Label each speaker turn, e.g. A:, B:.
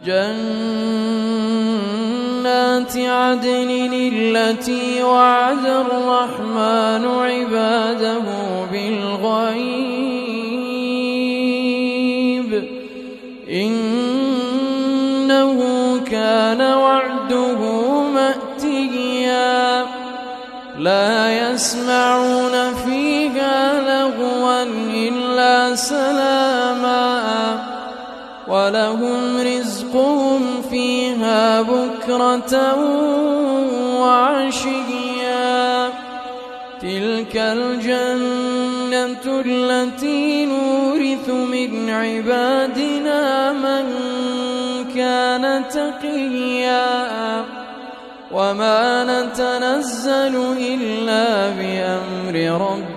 A: جنات عدن التي وعد الرحمن عباده بالغيب إنه كان وعده مأتيا لا يسمعون فيها لغوا إلا سلاما ولهم رزقهم فيها بكرة وعشيا تلك الجنة التي نورث من عبادنا من كان تقيا وما نتنزل إلا بأمر ربنا